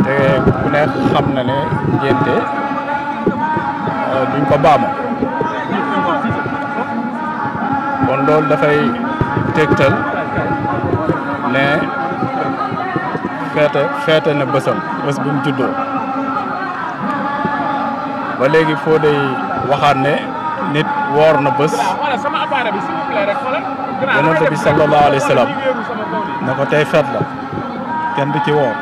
te ku ne xam na ne ngénte duñ ko baamu kon loolu dafay tegtal ne feete na bés bi mu juddoo ba léegi foo day waxaat ne nit woor na bés yonent bi sallallahu alayhi wa sallam ne ko tey feet la kenn du ci woor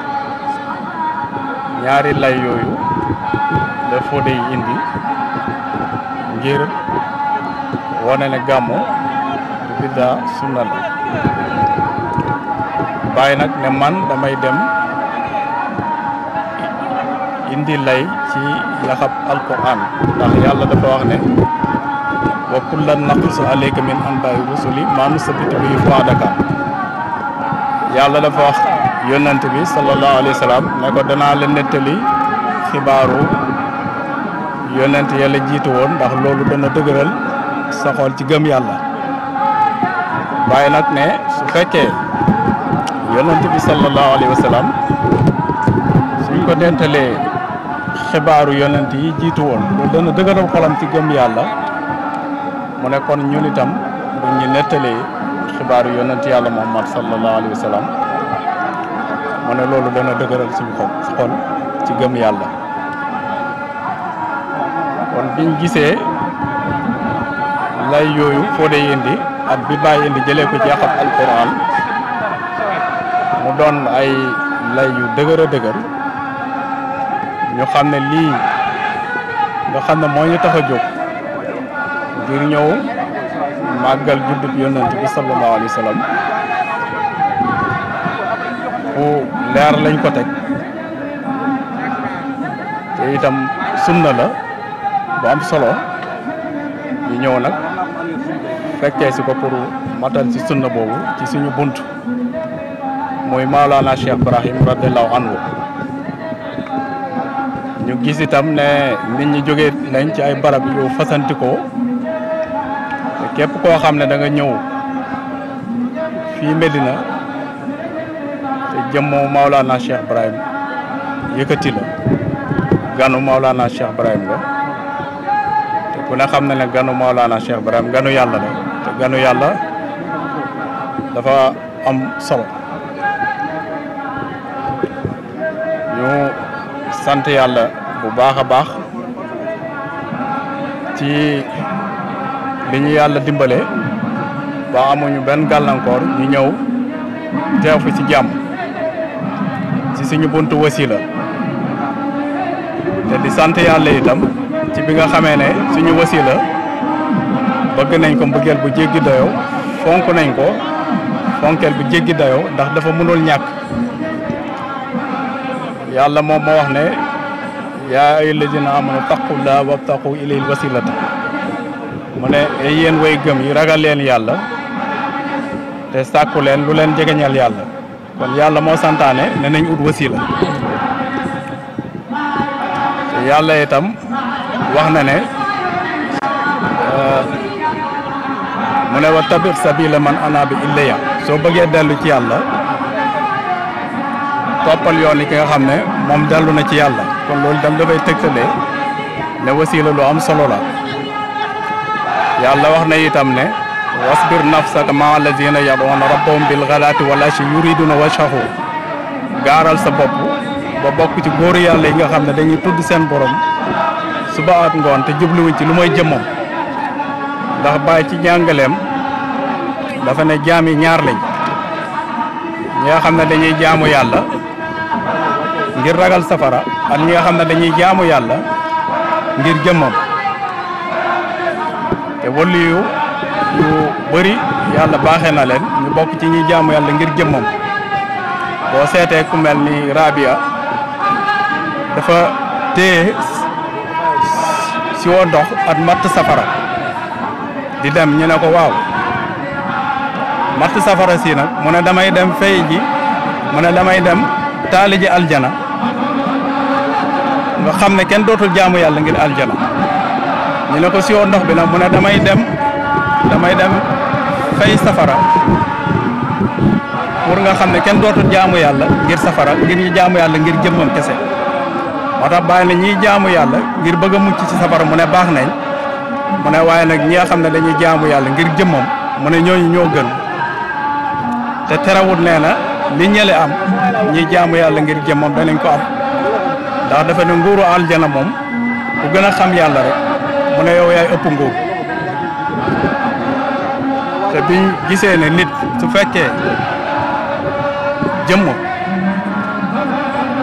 ñaari lay yooyu la foo day indi ngir wane ne gàmmu du biddaa sunna la bàyyi nag ne man damay dem indi lay ci yaxab alquran ndax yàlla dafa wax ne wa kullan naqussu alayka min anba'i rusuli ma nusabbitu bihi fu'adaka yàlla dafa wax yonent bi sallallahu alayhi wa sallam ne ko danaa la nettali xibaaru yonent yàlla jiitu woon ndax loolu dana dëgëral sa xol ci gëm yàlla waaye nag ne su fekkee yonent bi sallallahu alayhi wa sallam suñ ko dentalee xibaaru yonent yi jiitu woon loolu dana dëgëral xolam ci gëm yàlla mu ne kon ñun itam bu ñu nettalee xibaaru yonent yàlla Muhammad sallallahu alayhi wa sallam mu ne loolu dana dëgëral suñu xol ci gëm yàlla kon biñ gisee lay yooyu foo dee indi ak bi bàyyi indi jëlee ko ci yaxab alquran mu doon ay lay yu dëgër a dëgër ñu xam ne lii nga xam ne moo ñu tax a jóg ngir ñëw màggal juddub yonent bi sallallahu alayhi wa sallam fu leer lañ ko teg te itam sunna la bu am solo ñu ñëw nag fekkee si ko pour matal ci sunna boobu ci suñu bunt mooy Maolana Cheikh Ibrahim radiallahu anhu ñu gis itam ne nit ñi jóge nañ ci ay barab yu fasantikoo te képp koo xam ne da nga ñëw fii Medina te jëmmoo Maolana Cheikh Ibrahim yëkkati la ganu Maolana Cheikh Ibrahim nga te ku ne xam na ne ganu Maolana Cheikh Ibrahim ganu yàlla la te ganu yàlla dafa am solo ñu sant yàlla bu baax a baax ci li ñu yàlla dimbale ba amuñu benn gàllankoor ñu ñëw teew fi ci jàmm ci suñu buntu wasila te di sant yàlla itam ci bi nga xamee ne suñu wasila bëgg nañ ko mbëggeel bu jéggi dayoo fonk nañ ko fonkeel bu jéggi dayoo ndax dafa mënul ñàkk yàlla moom moo wax ne yaa ayyuhal lazina amanu taqullaha wabtaqu ilayhil wasilata mu ne ay yéen way gëm yi ragal leen yàlla te sàkku leen lu leen jegeñal yàlla kon yàlla moo santaane ne nañ ut wasila te yàlla itam wax na ne mu ne wa tabi sabila man anaba ilayya soo bëggee dellu ci yàlla toppal yoon yi ki nga xam ne moom dellu na ci yàlla kon loolu itam dafay tegtale ne wasila lu am solo la yàlla wax na itam ne wasbir nafsaka maa allazina yad'una rabbahum bil ghadaati wal ashi yuriduna wajhahu gaaral sa bopp ba bokk ci góoru yàlla yi nga xam ne dañuy tudd seen borom suba ak ngoon te jubluwuñ ci lu mooy jëmmam ndax bàyyi ci njàngaleem dafa ne jaam yi ñaar lañ ñi nga xam ne dañuy jaamu yàlla ngir ragal safara ak ñi nga xam ne dañuy jaamu yàlla ngir jëmmam te wàllu yu bëri yàlla baaxee na leen ñu bokk ci ñi jaamu yàlla ngir jëmmam boo seetee ku mel ni Rabia dafa téye si woo ndox at matt safara di dem ñu ne ko waaw matt safara si nag mu ne damay dem fay ji mu ne damay dem taali ji aljana nga xam ne kenn dootul jaamu yàlla ngir aljana ñu ne ko si woo ndox bi nag mu ne damay dem fay safara pour nga xam ne kenn dootul jaamu yàlla ngir safara ngir ñu jaamu yàlla ngir jëmmam kese moo tax bàyyi na ñiy jaamu yàlla ngir bëgg a mucc ci safara mu ne baax nañ mu ne waaye nag ñi nga xam ne dañuy jaamu yàlla ngir jëmmam mu ne ñooñu ñoo gën te terewut nee na li ñële am ñi jaamu yàlla ngir jëmmam danañ ko am ndax dafa ne nguuru aljana moom ku gën a xam yàlla rek mu ne yow yaay ëpp nguur te biñ gisee ne nit su fekkee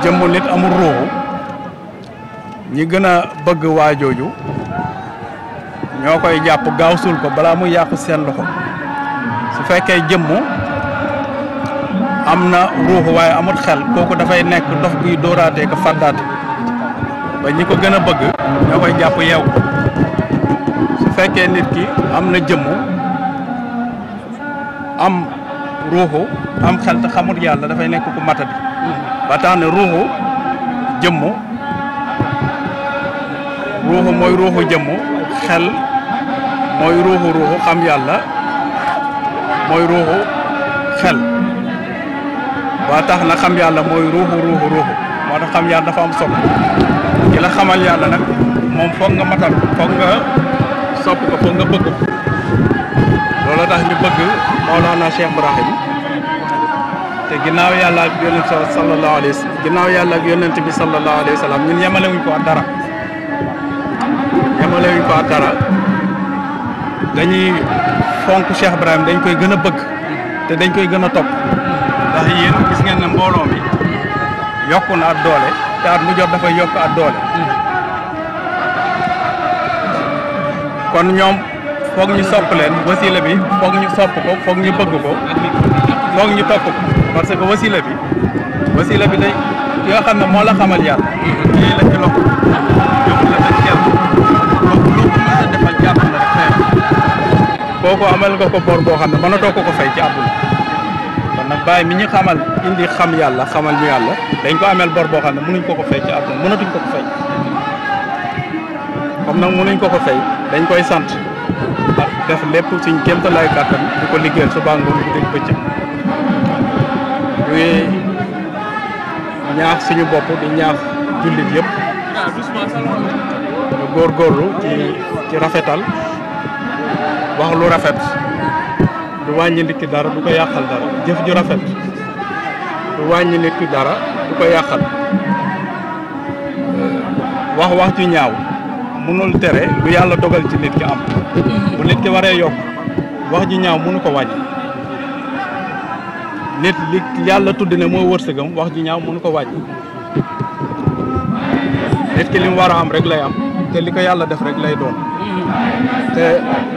jëmm nit amul ruuxu ñi gën a bëgg waajooju ñoo koy jàpp gaaw suul ko balaa muy yàqu seen loxo su fekkee jëmm am na ruuxu waaye amul xel kooku dafay nekk dox buy dóoraatee ko fàddaate ba ñi ko gën a bëgg ñoo koy jàpp yeew su fekkee nit ki am na jëmm am ruuxu am xel te xamul yàlla dafay nekk ku matadi ba tax ne ruuxu jëmm ruuxu mooy ruuxu jëmm xel mooy ruuxu xam yàlla mooy ruuxu xel ba tax na xam yàlla mooy ruuxu moo tax xam yàlla dafa am solo ki la xamal yàlla nag moom foog nga matal foog nga sopp ko foog nga bëgg ko loolu tax ñu bëgg Mawlana Cheikh Ibrahim te ginnaaw yàlla ak yonent sallallahu alayhi wa sallam ginnaaw yàlla ak yonent bi sallallahu alayhi wa sallam ñun yemalewuñ ko ak dara yemalewuñ ko ak dara dañuy fonk Cheikh Ibrahim dañ koy gën a bëgg te dañ koy gën a topp ndax yéen gis ngeen ne mbooloo mi yokku na ak doole te at mu jot dafay yokk ak doole kon ñoom foog ñu sopp leen wasila bi foog ñu sopp ko foog ñu bëgg ko foog ñu topp ko parce que wasila bi day ki nga xam ne moo la xamal yàlla lii la ci lokk yóbbu la dañ kel donc lu ko mën a defal jàpp na rek fay kooku amal nga ko bor boo xam ne mënatoo ko fay ci àdduna kon nag bàyyi mi ñu xamal indi xam yàlla xamal ñu yàlla dañ ko amel bor boo xam ne mënuñ ko fay ci àdduna mënatuñ ko fay comme nag mënuñ ko fay dañ koy sant ak def lépp suñ kéemtalaay kàttan di ko liggéeyal suba ngoon bi dañ bëccëg ñuy ñaax suñu bopp di ñaax jullit yëpp ñu góorgóorlu ci rafetal wax lu rafet du wàññi nit ki dara du ko yàqal dara jëf ju rafet du wàññi nit ki dara du ko yàqal wax ju ñaaw mënul tere lu yàlla dogal ci nit ki am bu nit ki waree yokk wax ji ñaaw mënu ko wàññi nit li yàlla tudd ne moo wërsëgam wax ji ñaaw mënu ko wàññi nit ki li mu war a am rek lay am te li ko yàlla def rek lay doon te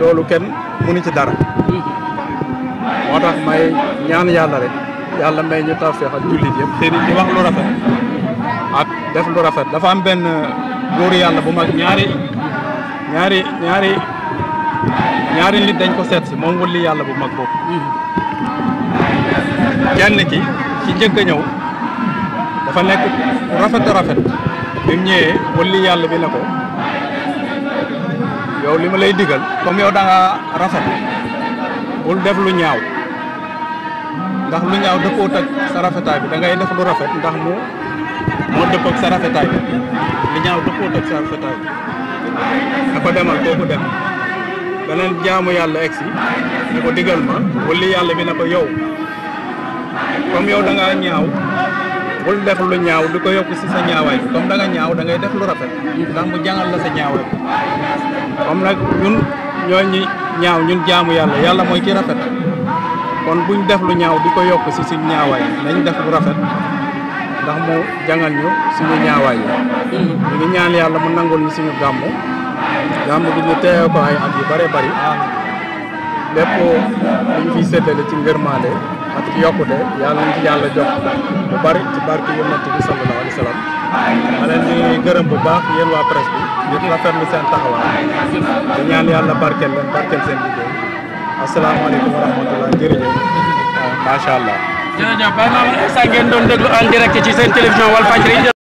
loolu kenn mënu ci dara moo tax may ñaan yàlla rek yàlla may ñu tawfeex ak jullit yëpp te di wax lu rafet ak def lu rafet dafa am benn góor yàlla bu mag ñaari nit dañ ko seet si moom wulli yàlla bu mag boobu kenn ki njëkk a ñëw dafa nekk rafet bi mu ñëwee wulli yàlla bi ne ko yow li ma lay digal comme yow da nga rafet bul def lu ñaaw ndax lu ñaaw dëppoot ak sa rafetaay bi da ngay def lu rafet ndax moo dëpp ak sa rafetaay bi li ñaaw dëppoot ak sa rafetaay bi da ko demal kooku dem beneen jaamu yàlla egsi ne ko digal ma wulli yàlla bi ne ko yow comme yow da ngaa ñaaw bul def lu ñaaw di ko yokk si sa ñaawaay bi comme da nga ñaaw da ngay def lu rafet ndax mu jàngal la sa ñaawaay bi comme nag ñun ñooñu ñaaw ñun jaamu yàlla mooy ki rafet kon buñ def lu ñaaw di ko yokk si suñ ñaawaay nañ def lu rafet ndax mu jàngal ñu suñu ñaawaay yi ñu ngi ñaan yàlla mu nangul ñu suñu gàmmu gi ñu teew ko ay at yu bare bari lépp luñ fiy séddale ci ngërmaande ak ci yokkute yàlla nañ ci yàlla jox bu bari ci barke yonent bi sallallahu alayhi wa sallam ma leen di gërëm bu baax yéen waa presse bi di rafetlu seen taxawaay di ñaan yàlla barkeel leen barkeel seen liggéey asalaamaaleykum wa rahmatulah jërëjëf macha allah. jërëjëf Baye Mamadou Issa ngeen doon déglu en direct ci seen télévision Walfadjri